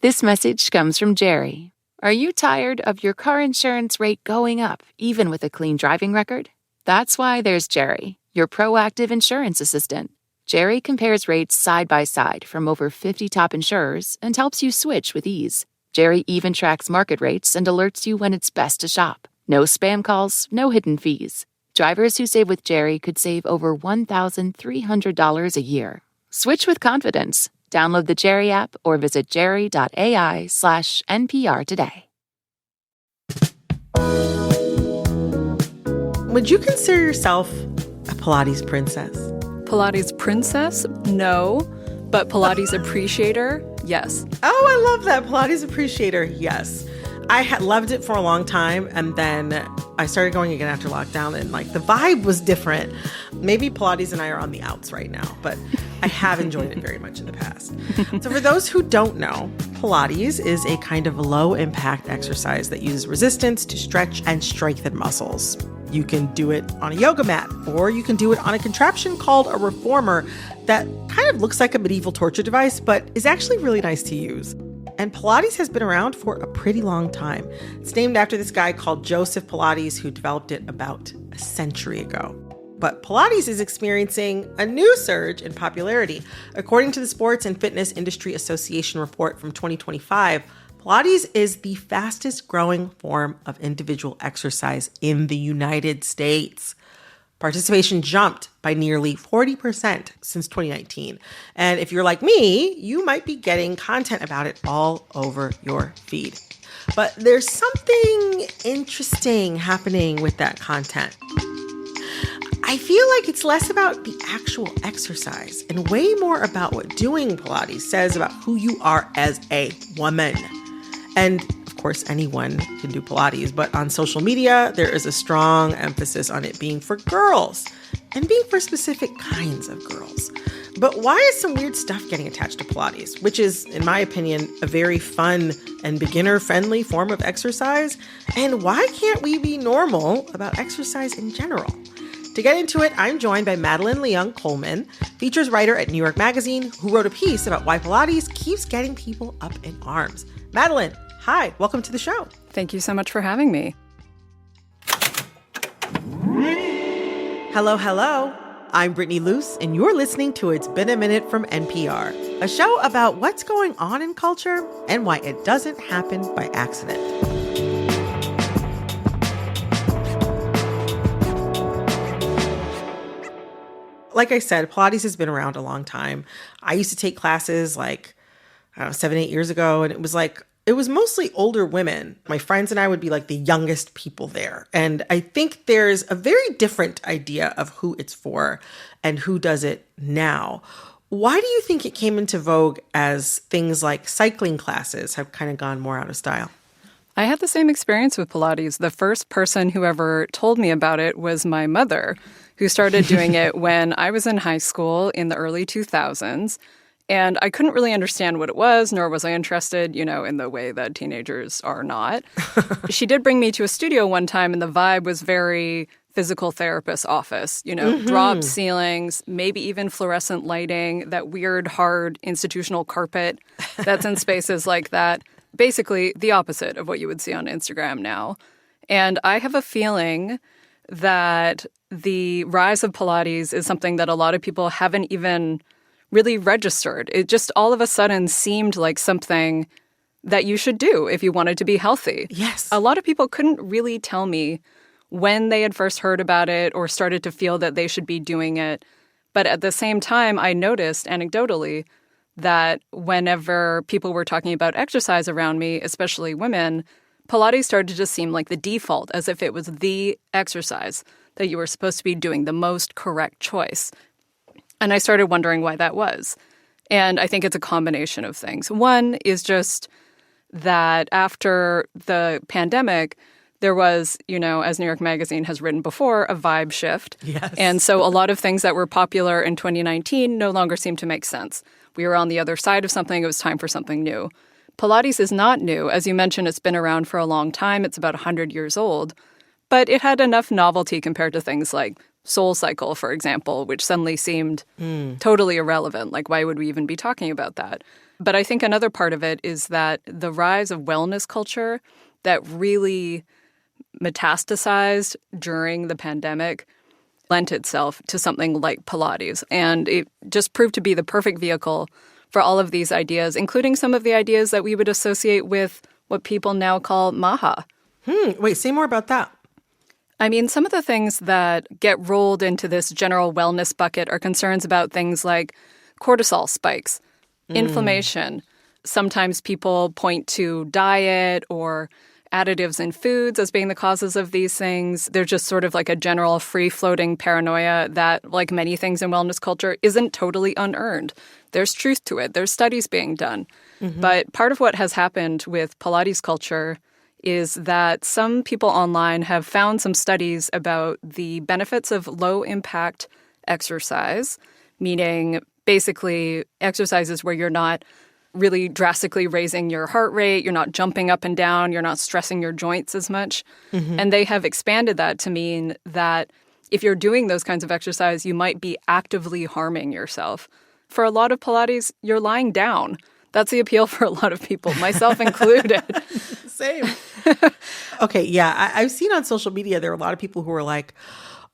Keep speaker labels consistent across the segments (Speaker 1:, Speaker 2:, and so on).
Speaker 1: This message comes from Jerry. Are you tired of your car insurance rate going up, even with a clean driving record? That's why there's Jerry, your proactive insurance assistant. Jerry compares rates side by side from over 50 top insurers and helps you switch with ease. Jerry even tracks market rates and alerts you when it's best to shop. No spam calls, no hidden fees. Drivers who save with Jerry could save over $1,300 a year. Switch with confidence. Download the Jerry app or visit jerry.ai/NPR today.
Speaker 2: Would you consider yourself a Pilates princess?
Speaker 3: Pilates princess? No. But Pilates appreciator? Yes.
Speaker 2: Oh, I love that. Pilates appreciator? Yes. I had loved it for a long time, and then I started going again after lockdown, and the vibe was different. Maybe Pilates and I are on the outs right now, but I have enjoyed it very much in the past. So for those who don't know, Pilates is a kind of low-impact exercise that uses resistance to stretch and strengthen muscles. You can do it on a yoga mat, or you can do it on a contraption called a reformer that kind of looks like a medieval torture device, but is actually really nice to use. And Pilates has been around for a pretty long time. It's named after this guy called Joseph Pilates, who developed it about a century ago. But Pilates is experiencing a new surge in popularity. According to the Sports and Fitness Industry Association report from 2025, Pilates is the fastest growing form of individual exercise in the United States. Participation jumped by nearly 40% since 2019. And if you're like me, you might be getting content about it all over your feed. But there's something interesting happening with that content. I feel like it's less about the actual exercise and way more about what doing Pilates says about who you are as a woman. And of course, anyone can do Pilates, but on social media, there is a strong emphasis on it being for girls and being for specific kinds of girls. But why is some weird stuff getting attached to Pilates, which is, in my opinion, a very fun and beginner-friendly form of exercise? And why can't we be normal about exercise in general? To get into it, I'm joined by Madeline Leung-Coleman, features writer at New York Magazine, who wrote a piece about why Pilates keeps getting people up in arms. Madeline, hi, welcome to the show.
Speaker 3: Thank you so much for having me.
Speaker 2: Hello, hello. I'm Brittany Luce, and you're listening to It's Been a Minute from NPR, a show about what's going on in culture and why it doesn't happen by accident. Like I said, Pilates has been around a long time. I used to take classes 7, 8 years ago, and it was mostly older women. My friends and I would be the youngest people there. And I think there's a very different idea of who it's for and who does it now. Why do you think it came into vogue as things like cycling classes have kind of gone more out of style?
Speaker 3: I had the same experience with Pilates. The first person who ever told me about it was my mother, who started doing it when I was in high school in the early 2000s. And I couldn't really understand what it was, nor was I interested, in the way that teenagers are not. She did bring me to a studio one time, and the vibe was very physical therapist office, drop ceilings, maybe even fluorescent lighting, that weird, hard institutional carpet that's in spaces like that. Basically, the opposite of what you would see on Instagram now. And I have a feeling that the rise of Pilates is something that a lot of people haven't even really registered. It just all of a sudden seemed like something that you should do if you wanted to be healthy.
Speaker 2: Yes.
Speaker 3: A lot of people couldn't really tell me when they had first heard about it or started to feel that they should be doing it. But at the same time, I noticed anecdotally that whenever people were talking about exercise around me, especially women, Pilates started to just seem like the default, as if it was the exercise that you were supposed to be doing, the most correct choice. And I started wondering why that was. And I think it's a combination of things. One is just that after the pandemic, there was, as New York Magazine has written before, a vibe shift.
Speaker 2: Yes.
Speaker 3: And so a lot of things that were popular in 2019 no longer seem to make sense. We were on the other side of something. It was time for something new. Pilates is not new. As you mentioned, it's been around for a long time. It's about 100 years old. But it had enough novelty compared to things like SoulCycle, for example, which suddenly seemed totally irrelevant. Why would we even be talking about that? But I think another part of it is that the rise of wellness culture that really metastasized during the pandemic lent itself to something like Pilates. And it just proved to be the perfect vehicle for all of these ideas, including some of the ideas that we would associate with what people now call maha.
Speaker 2: Wait, say more about that.
Speaker 3: I mean, some of the things that get rolled into this general wellness bucket are concerns about things like cortisol spikes, inflammation. Sometimes people point to diet or additives in foods as being the causes of these things. There's just sort of like a general free-floating paranoia that, like many things in wellness culture, isn't totally unearned. There's truth to it. There's studies being done. But part of what has happened with Pilates culture is that some people online have found some studies about the benefits of low-impact exercise, meaning basically exercises where you're not really drastically raising your heart rate, you're not jumping up and down, you're not stressing your joints as much. And they have expanded that to mean that if you're doing those kinds of exercise, you might be actively harming yourself. For a lot of Pilates, you're lying down. That's the appeal for a lot of people, myself included.
Speaker 2: Same. Okay, yeah. I've seen on social media, there are a lot of people who are like,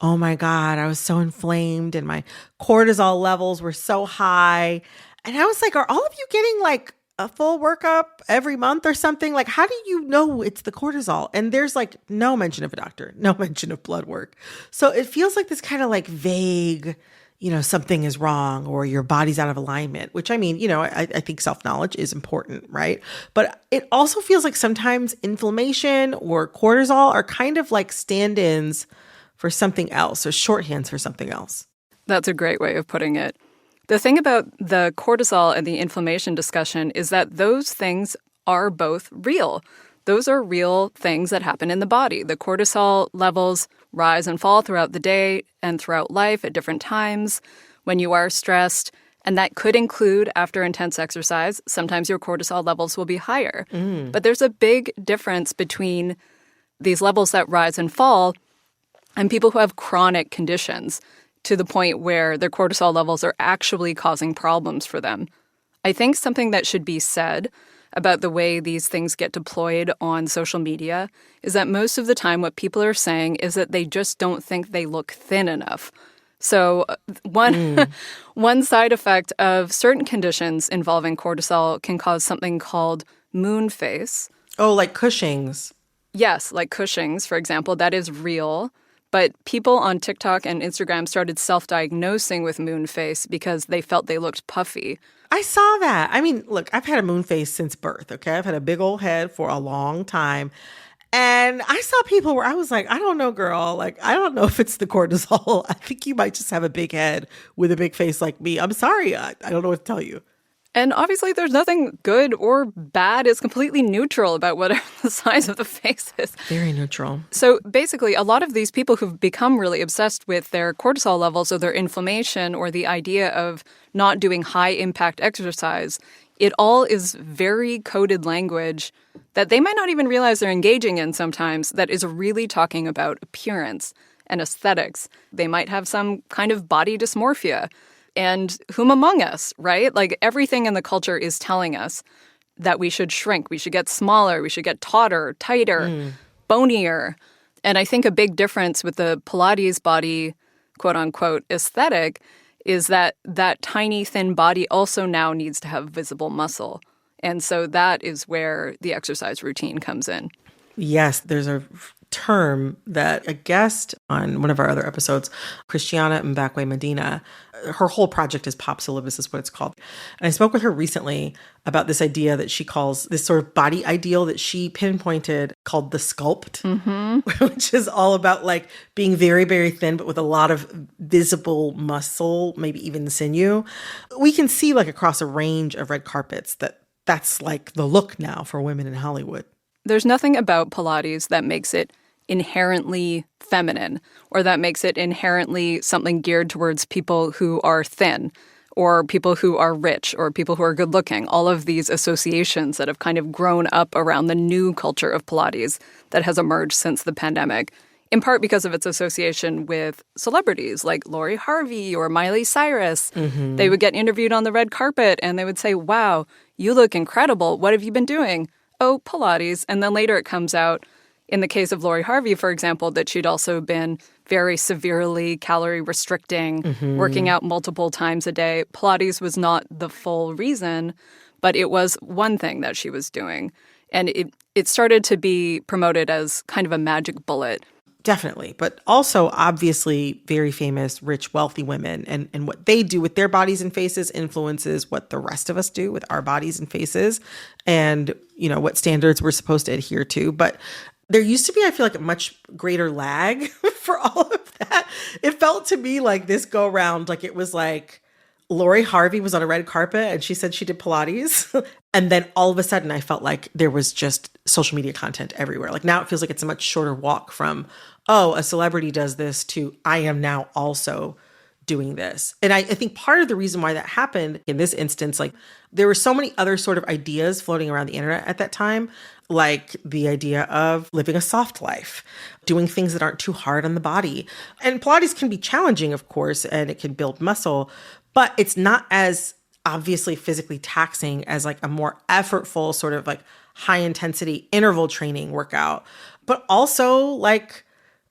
Speaker 2: oh my God, I was so inflamed and my cortisol levels were so high. And I was like, are all of you getting like a full workup every month or something? Like, how do you know it's the cortisol? And there's like no mention of a doctor, no mention of blood work. So it feels like this kind of like vague, something is wrong or your body's out of alignment, which I mean, I think self-knowledge is important, right? But it also feels like sometimes inflammation or cortisol are kind of like stand-ins for something else or shorthands for something else.
Speaker 3: That's a great way of putting it. The thing about the cortisol and the inflammation discussion is that those things are both real. Those are real things that happen in the body. The cortisol levels rise and fall throughout the day and throughout life at different times when you are stressed. And that could include after intense exercise. Sometimes your cortisol levels will be higher. But there's a big difference between these levels that rise and fall and people who have chronic conditions to the point where their cortisol levels are actually causing problems for them. I think something that should be said about the way these things get deployed on social media is that most of the time what people are saying is that they just don't think they look thin enough. So one side effect of certain conditions involving cortisol can cause something called moon face.
Speaker 2: Oh, like Cushing's.
Speaker 3: Yes, like Cushing's, for example. That is real. But people on TikTok and Instagram started self-diagnosing with moon face because they felt they looked puffy.
Speaker 2: I saw that. I mean, look, I've had a moon face since birth, okay? I've had a big old head for a long time. And I saw people where I was like, I don't know, girl. Like, I don't know if it's the cortisol. I think you might just have a big head with a big face like me. I'm sorry. I don't know what to tell you.
Speaker 3: And obviously there's nothing good or bad. It's completely neutral about whatever the size of the face is.
Speaker 2: Very neutral.
Speaker 3: So basically, a lot of these people who've become really obsessed with their cortisol levels or their inflammation or the idea of not doing high-impact exercise, it all is very coded language that they might not even realize they're engaging in sometimes that is really talking about appearance and aesthetics. They might have some kind of body dysmorphia. And whom among us, right? Like everything in the culture is telling us that we should shrink, we should get smaller, we should get tauter, tighter, bonier. And I think a big difference with the Pilates body, quote unquote, aesthetic is that that tiny, thin body also now needs to have visible muscle. And so that is where the exercise routine comes in.
Speaker 2: Yes, there's a term that a guest on one of our other episodes, Christiana Mbakwe Medina, her whole project is Pop Syllabus is what it's called. And I spoke with her recently about this idea that she calls this sort of body ideal that she pinpointed called the sculpt, which is all about like being very, very thin, but with a lot of visible muscle, maybe even sinew. We can see like across a range of red carpets that that's like the look now for women in Hollywood.
Speaker 3: There's nothing about Pilates that makes it inherently feminine or that makes it inherently something geared towards people who are thin or people who are rich or people who are good looking. All of these associations that have kind of grown up around the new culture of Pilates that has emerged since the pandemic, in part because of its association with celebrities like Lori Harvey or Miley Cyrus. They would get interviewed on the red carpet and they would say, wow, you look incredible. What have you been doing? Oh, Pilates. And then later it comes out, in the case of Lori Harvey, for example, that she'd also been very severely calorie restricting, working out multiple times a day. Pilates was not the full reason, but it was one thing that she was doing. And it started to be promoted as kind of a magic bullet.
Speaker 2: Definitely. But also, obviously, very famous, rich, wealthy women. And what they do with their bodies and faces influences what the rest of us do with our bodies and faces and, what standards we're supposed to adhere to. But there used to be, I feel like, a much greater lag for all of that. It felt to me like this go round, like it was like Lori Harvey was on a red carpet and she said she did Pilates. And then all of a sudden I felt like there was just social media content everywhere. Like now it feels like it's a much shorter walk from, oh, a celebrity does this to I am now also doing this. And I think part of the reason why that happened in this instance, like there were so many other sort of ideas floating around the internet at that time, like the idea of living a soft life, doing things that aren't too hard on the body. And Pilates can be challenging, of course, and it can build muscle, but it's not as obviously physically taxing as like a more effortful sort of like high intensity interval training workout. But also like,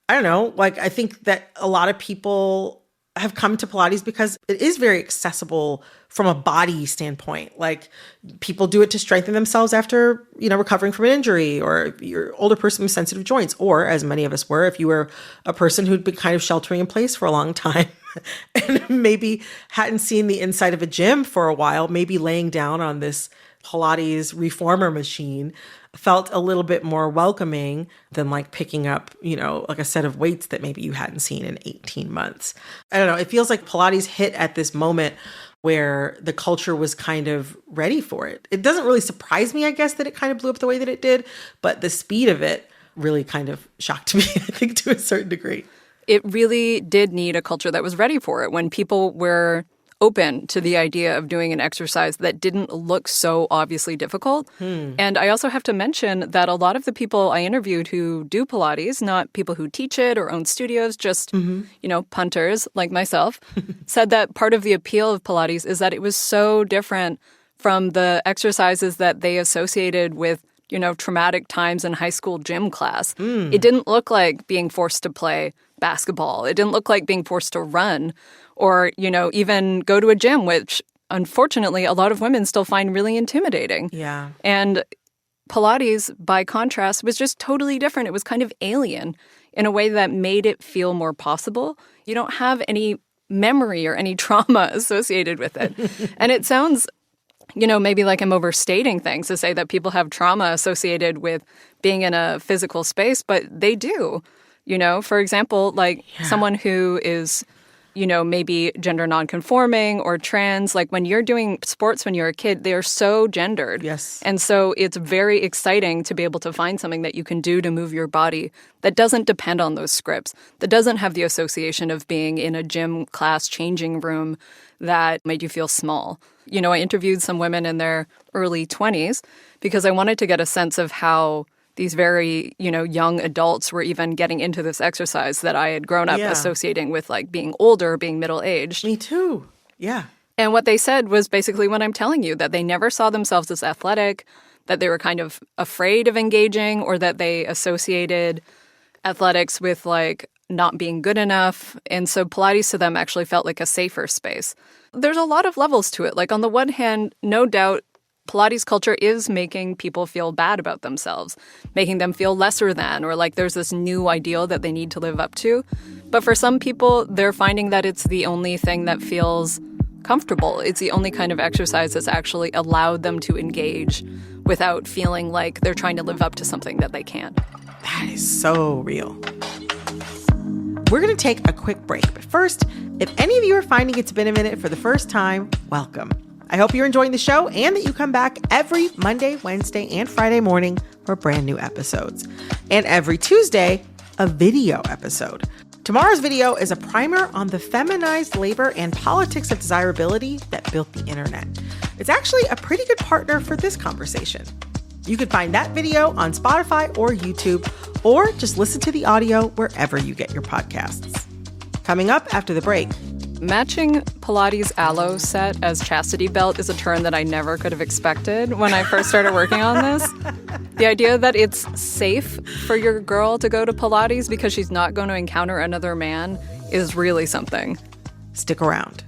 Speaker 2: I don't know, like I think that a lot of people have come to Pilates because it is very accessible from a body standpoint. Like people do it to strengthen themselves after, recovering from an injury, or you're an older person with sensitive joints, or as many of us were, if you were a person who'd been kind of sheltering in place for a long time and maybe hadn't seen the inside of a gym for a while, maybe laying down on this Pilates reformer machine felt a little bit more welcoming than like picking up, like a set of weights that maybe you hadn't seen in 18 months. I don't know. It feels like Pilates hit at this moment where the culture was kind of ready for it. It doesn't really surprise me, I guess, that it kind of blew up the way that it did, but the speed of it really kind of shocked me, I think, to a certain degree.
Speaker 3: It really did need a culture that was ready for it when people were open to the idea of doing an exercise that didn't look so obviously difficult. And I also have to mention that a lot of the people I interviewed who do Pilates, not people who teach it or own studios, just, punters like myself, said that part of the appeal of Pilates is that it was so different from the exercises that they associated with, traumatic times in high school gym class. It didn't look like being forced to play basketball. It didn't look like being forced to run or, even go to a gym, which unfortunately a lot of women still find really intimidating.
Speaker 2: Yeah.
Speaker 3: And Pilates, by contrast, was just totally different. It was kind of alien in a way that made it feel more possible. You don't have any memory or any trauma associated with it. And it sounds, maybe like I'm overstating things to say that people have trauma associated with being in a physical space, but they do. For example, someone who is, maybe gender nonconforming or trans, like when you're doing sports when you're a kid, they're so gendered.
Speaker 2: Yes.
Speaker 3: And so it's very exciting to be able to find something that you can do to move your body that doesn't depend on those scripts, that doesn't have the association of being in a gym class changing room that made you feel small. I interviewed some women in their early 20s because I wanted to get a sense of how these very, young adults were even getting into this exercise that I had grown up associating with like being older, being middle-aged.
Speaker 2: Me too. Yeah.
Speaker 3: And what they said was basically what I'm telling you, that they never saw themselves as athletic, that they were kind of afraid of engaging, or that they associated athletics with like not being good enough. And so Pilates to them actually felt like a safer space. There's a lot of levels to it. Like on the one hand, no doubt, Pilates culture is making people feel bad about themselves, making them feel lesser than, or like there's this new ideal that they need to live up to. But for some people, they're finding that it's the only thing that feels comfortable. It's the only kind of exercise that's actually allowed them to engage without feeling like they're trying to live up to something that they can't.
Speaker 2: That is so real. We're going to take a quick break. But first, if any of you are finding It's Been a Minute for the first time, welcome. I hope you're enjoying the show and that you come back every Monday, Wednesday, and Friday morning for brand new episodes. And every Tuesday, a video episode. Tomorrow's video is a primer on the feminized labor and politics of desirability that built the internet. It's actually a pretty good partner for this conversation. You can find that video on Spotify or YouTube, or just listen to the audio wherever you get your podcasts. Coming up after the break,
Speaker 3: Matching Pilates aloe set as chastity belt is a turn that I never could have expected when I first started working on this. The idea that it's safe for your girl to go to Pilates because she's not going to encounter another man is really something.
Speaker 2: Stick around.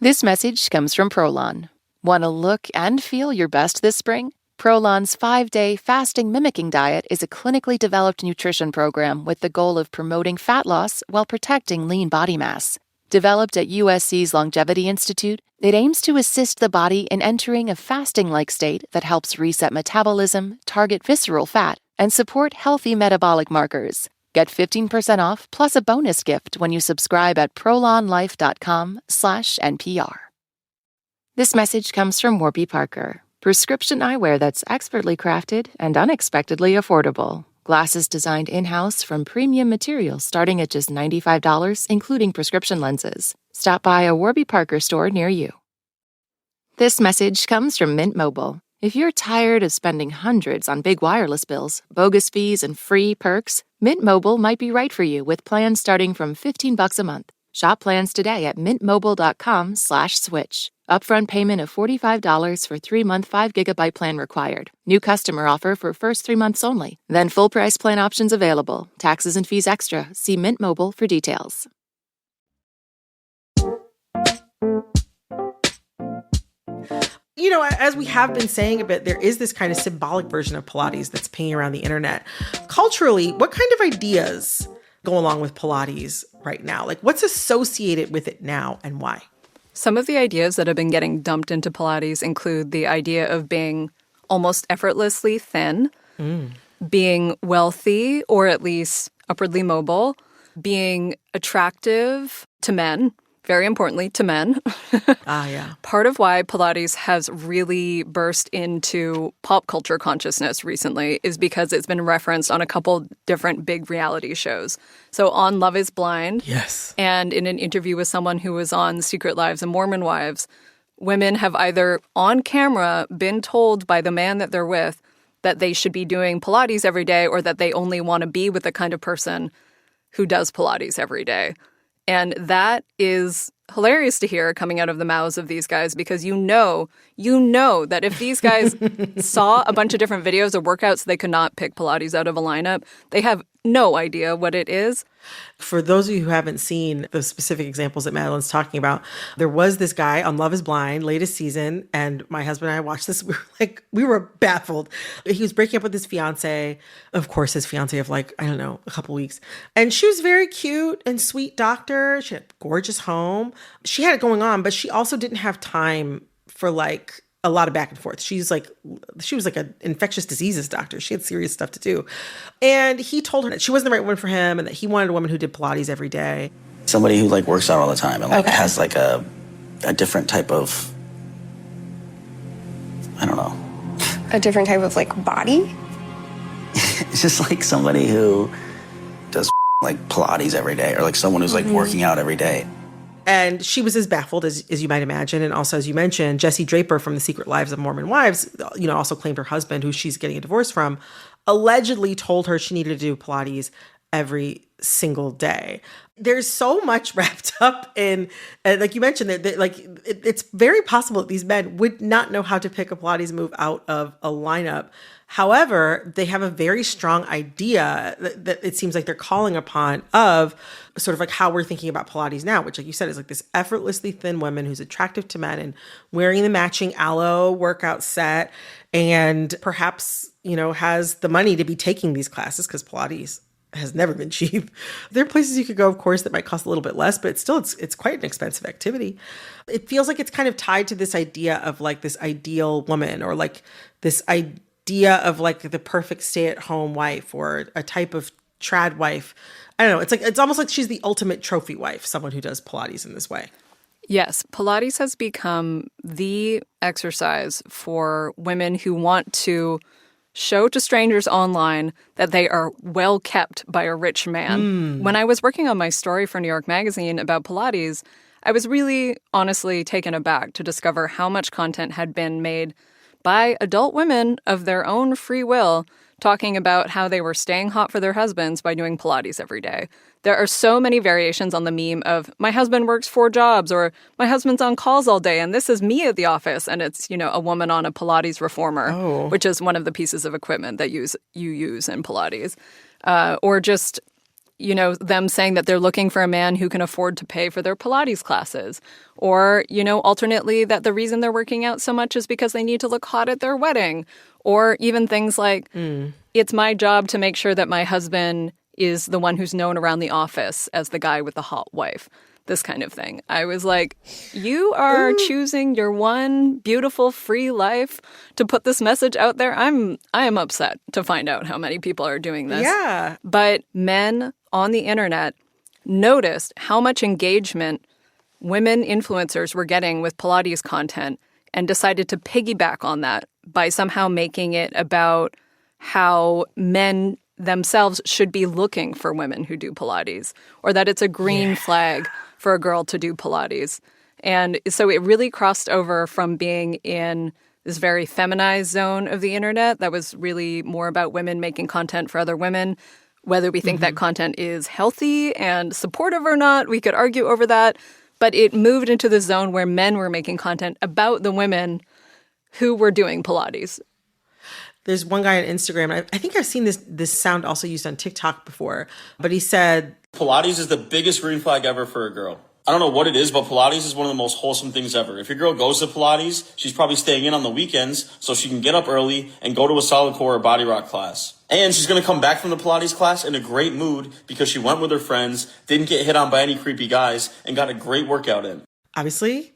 Speaker 1: This message comes from Prolon. Want to look and feel your best this spring? Prolon's 5-day fasting mimicking diet is a clinically developed nutrition program with the goal of promoting fat loss while protecting lean body mass. Developed at USC's Longevity Institute, it aims to assist the body in entering a fasting-like state that helps reset metabolism, target visceral fat, and support healthy metabolic markers. Get 15% off plus a bonus gift when you subscribe at prolonlife.com/NPR. This message comes from Warby Parker. Prescription eyewear that's expertly crafted and unexpectedly affordable. Glasses designed in-house from premium materials starting at just $95, including prescription lenses. Stop by a Warby Parker store near you. This message comes from Mint Mobile. If you're tired of spending hundreds on big wireless bills, bogus fees, and free perks, Mint Mobile might be right for you with plans starting from $15 a month. Shop plans today at mintmobile.com/switch. Upfront payment of $45 for 3-month 5GB plan required. New customer offer for first 3 months only. Then full price plan options available. Taxes and fees extra. See Mint Mobile for details.
Speaker 2: You know, as we have been saying a bit, there is this kind of symbolic version of Pilates that's pinging around the internet. Culturally, what kind of ideas go along with Pilates right now? Like, what's associated with it now and why?
Speaker 3: Some of the ideas that have been getting dumped into Pilates include the idea of being almost effortlessly thin, being wealthy or at least upwardly mobile, being attractive to men, very importantly to men.
Speaker 2: Yeah.
Speaker 3: Part of why Pilates has really burst into pop culture consciousness recently is because it's been referenced on a couple different big reality shows. So on Love is Blind,
Speaker 2: Yes,
Speaker 3: and in an interview with someone who was on Secret Lives of Mormon Wives, women have either on camera been told by the man that they're with that they should be doing Pilates every day or that they only want to be with the kind of person who does Pilates every day. And that is hilarious to hear coming out of the mouths of these guys because you know that if these guys saw a bunch of different videos of workouts they could not pick Pilates out of a lineup, they have no idea what it is.
Speaker 2: For those of you who haven't seen the specific examples that Madeline's talking about, there was this guy on Love is Blind, latest season, and my husband and I watched this. We were baffled. He was breaking up with his fiance, of course, his fiance of a couple weeks. And she was very cute and sweet doctor. She had a gorgeous home. She had it going on, but she also didn't have time for a lot of back and forth. She was like an infectious diseases doctor. She had serious stuff to do. And he told her that she wasn't the right woman for him and that he wanted a woman who did Pilates every day.
Speaker 4: Somebody who works out all the time and has a different type of, I don't know.
Speaker 5: A different type of body?
Speaker 4: It's just somebody who does Pilates every day or someone who's working out every day.
Speaker 2: And she was as baffled as you might imagine. And also, as you mentioned, Jessie Draper from the Secret Lives of Mormon Wives, also claimed her husband, who she's getting a divorce from, allegedly told her she needed to do Pilates every single day. There's so much wrapped up in, like you mentioned, it's very possible that these men would not know how to pick a Pilates move out of a lineup. However, they have a very strong idea that it seems like they're calling upon of sort of how we're thinking about Pilates now, which, like you said, is this effortlessly thin woman who's attractive to men and wearing the matching aloe workout set and perhaps, has the money to be taking these classes because Pilates has never been cheap. There are places you could go, of course, that might cost a little bit less, but it's quite an expensive activity. It feels like it's kind of tied to this idea of this ideal woman or this idea of the perfect stay-at-home wife or a type of trad wife. I don't know. It's almost like she's the ultimate trophy wife, someone who does Pilates in this way.
Speaker 3: Yes, Pilates has become the exercise for women who want to show to strangers online that they are well kept by a rich man. When I was working on my story for New York Magazine about Pilates, I was really honestly taken aback to discover how much content had been made by adult women of their own free will talking about how they were staying hot for their husbands by doing Pilates every day. There are so many variations on the meme of my husband works 4 jobs or my husband's on calls all day and this is me at the office. And it's, a woman on a Pilates reformer, which is one of the pieces of equipment that you use in Pilates. Or just, them saying that they're looking for a man who can afford to pay for their Pilates classes. Or, alternately, that the reason they're working out so much is because they need to look hot at their wedding. Or even things like, it's my job to make sure that my husband is the one who's known around the office as the guy with the hot wife. This kind of thing. I was like, you are choosing your one beautiful free life to put this message out there. I am upset to find out how many people are doing this.
Speaker 2: Yeah.
Speaker 3: But men on the internet noticed how much engagement women influencers were getting with Pilates content and decided to piggyback on that by somehow making it about how men themselves should be looking for women who do Pilates, or that it's a green flag for a girl to do Pilates. And so it really crossed over from being in this very feminized zone of the internet that was really more about women making content for other women. Whether we think that content is healthy and supportive or not, we could argue over that. But it moved into the zone where men were making content about the women who were doing Pilates.
Speaker 2: There's one guy on Instagram, and I think I've seen this sound also used on TikTok before, but he said,
Speaker 6: Pilates is the biggest green flag ever for a girl. I don't know what it is, but Pilates is one of the most wholesome things ever. If your girl goes to Pilates, she's probably staying in on the weekends so she can get up early and go to a solid core or body rock class. And she's going to come back from the Pilates class in a great mood because she went with her friends, didn't get hit on by any creepy guys, and got a great workout in.
Speaker 2: Obviously,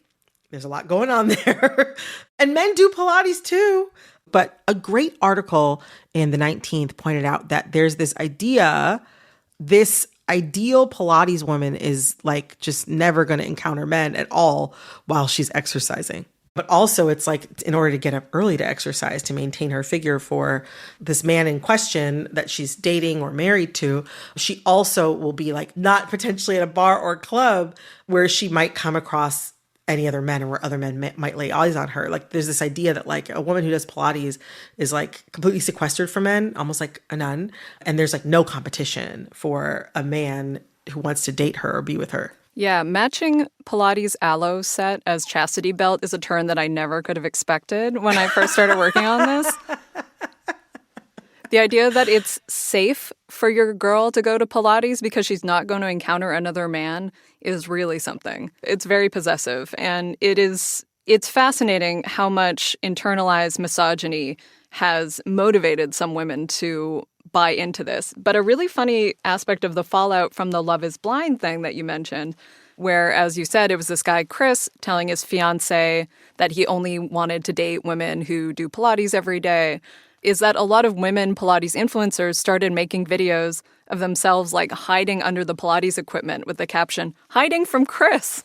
Speaker 2: there's a lot going on there. And men do Pilates too. But a great article in the 19th pointed out that there's this idea, this ideal Pilates woman is like just never going to encounter men at all while she's exercising. But also it's like in order to get up early to exercise, to maintain her figure for this man in question that she's dating or married to, she also will be like not potentially at a bar or club where she might come across any other men or where other men might lay eyes on her. Like there's this idea that like a woman who does Pilates is like completely sequestered from men, almost like a nun. And there's like no competition for a man who wants to date her or be with her.
Speaker 3: Yeah, matching Pilates aloe set as chastity belt is a turn that I never could have expected when I first started working on this. The idea that it's safe for your girl to go to Pilates because she's not going to encounter another man is really something. It's very possessive, and it's fascinating how much internalized misogyny has motivated some women to buy into this. But a really funny aspect of the fallout from the Love is Blind thing that you mentioned, where, as you said, it was this guy, Chris, telling his fiancée that he only wanted to date women who do Pilates every day, is that a lot of women Pilates influencers started making videos of themselves like hiding under the Pilates equipment with the caption, "Hiding from Chris."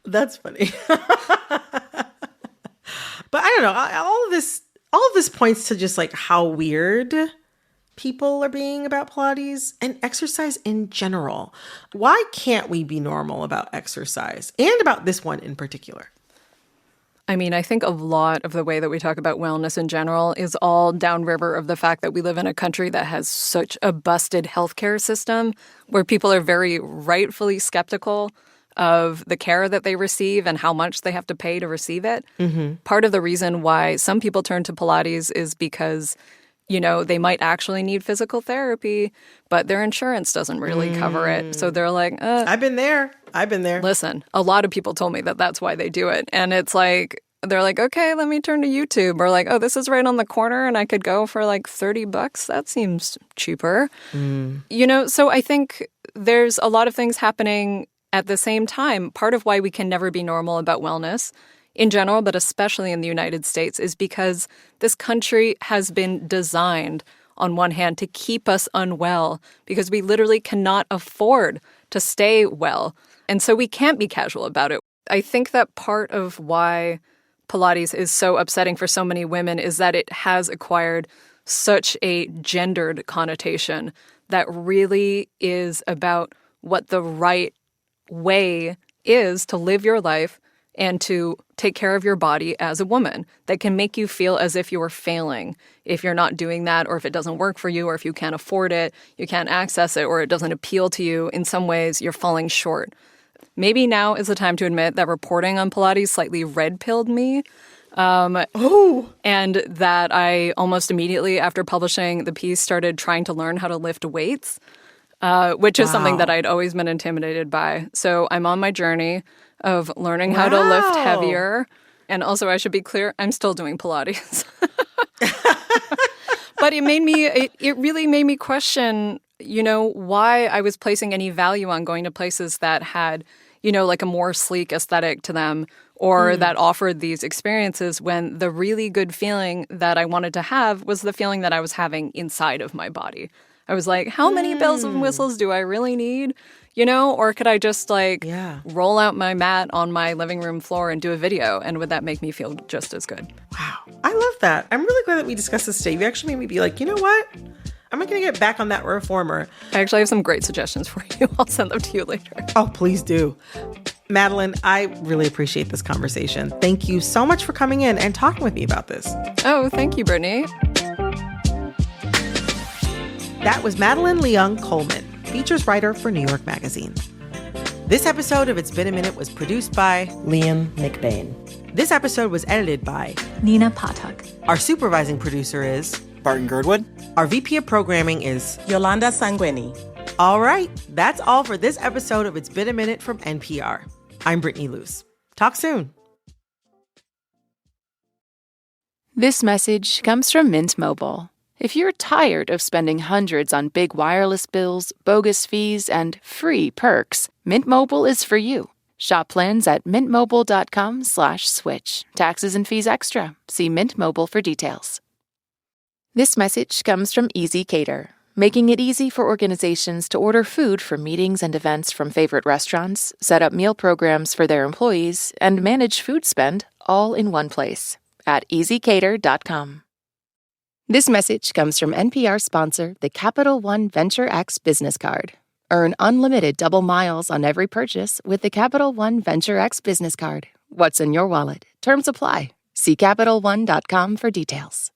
Speaker 2: That's funny. But I don't know, all of this points to just like how weird people are being about Pilates and exercise in general. Why can't we be normal about exercise and about this one in particular?
Speaker 3: I mean, I think a lot of the way that we talk about wellness in general is all downriver of the fact that we live in a country that has such a busted healthcare system where people are very rightfully skeptical of the care that they receive and how much they have to pay to receive it. Mm-hmm. Part of the reason why some people turn to Pilates is because, they might actually need physical therapy, but their insurance doesn't really cover it. So they're like,
Speaker 2: I've been there.
Speaker 3: Listen, a lot of people told me that that's why they do it. And it's like, they're like, okay, let me turn to YouTube. Or like, oh, this is right on the corner and I could go for like $30. That seems cheaper. So I think there's a lot of things happening at the same time. Part of why we can never be normal about wellness in general, but especially in the United States, is because this country has been designed, on one hand, to keep us unwell because we literally cannot afford to stay well. And so we can't be casual about it. I think that part of why Pilates is so upsetting for so many women is that it has acquired such a gendered connotation that really is about what the right way is to live your life and to take care of your body as a woman that can make you feel as if you're failing if you're not doing that, or if it doesn't work for you, or if you can't afford it, you can't access it, or it doesn't appeal to you. In some ways, you're falling short. Maybe now is the time to admit that reporting on Pilates slightly red-pilled me. And that I almost immediately after publishing the piece started trying to learn how to lift weights, which is something that I'd always been intimidated by. So I'm on my journey of learning how to lift heavier. And also, I should be clear, I'm still doing Pilates. But it really made me question, why I was placing any value on going to places that had, like a more sleek aesthetic to them, or that offered these experiences, when the really good feeling that I wanted to have was the feeling that I was having inside of my body. I was like, how many bells and whistles do I really need? Or could I just roll out my mat on my living room floor and do a video? And would that make me feel just as good?
Speaker 2: Wow. I love that. I'm really glad that we discussed this today. You actually made me be like, you know what? I'm going to get back on that reformer.
Speaker 3: I actually have some great suggestions for you. I'll send them to you later.
Speaker 2: Oh, please do. Madeline, I really appreciate this conversation. Thank you so much for coming in and talking with me about this.
Speaker 3: Oh, thank you, Brittany.
Speaker 2: That was Madeline Leung Coleman, features writer for New York Magazine. This episode of It's Been a Minute was produced by
Speaker 7: Liam McBain.
Speaker 2: This episode was edited by
Speaker 8: Nina Patak.
Speaker 2: Our supervising producer is
Speaker 9: Barton Girdwood.
Speaker 2: Our VP of programming is
Speaker 7: Yolanda Sanguini.
Speaker 2: All right, that's all for this episode of It's Been a Minute from NPR. I'm Brittany Luce. Talk soon.
Speaker 1: This message comes from Mint Mobile. If you're tired of spending hundreds on big wireless bills, bogus fees, and free perks, Mint Mobile is for you. Shop plans at mintmobile.com/switch. Taxes and fees extra. See Mint Mobile for details. This message comes from Easy Cater, making it easy for organizations to order food for meetings and events from favorite restaurants, set up meal programs for their employees, and manage food spend all in one place at easycater.com. This message comes from NPR sponsor, the Capital One Venture X Business Card. Earn unlimited double miles on every purchase with the Capital One Venture X Business Card. What's in your wallet? Terms apply. See CapitalOne.com for details.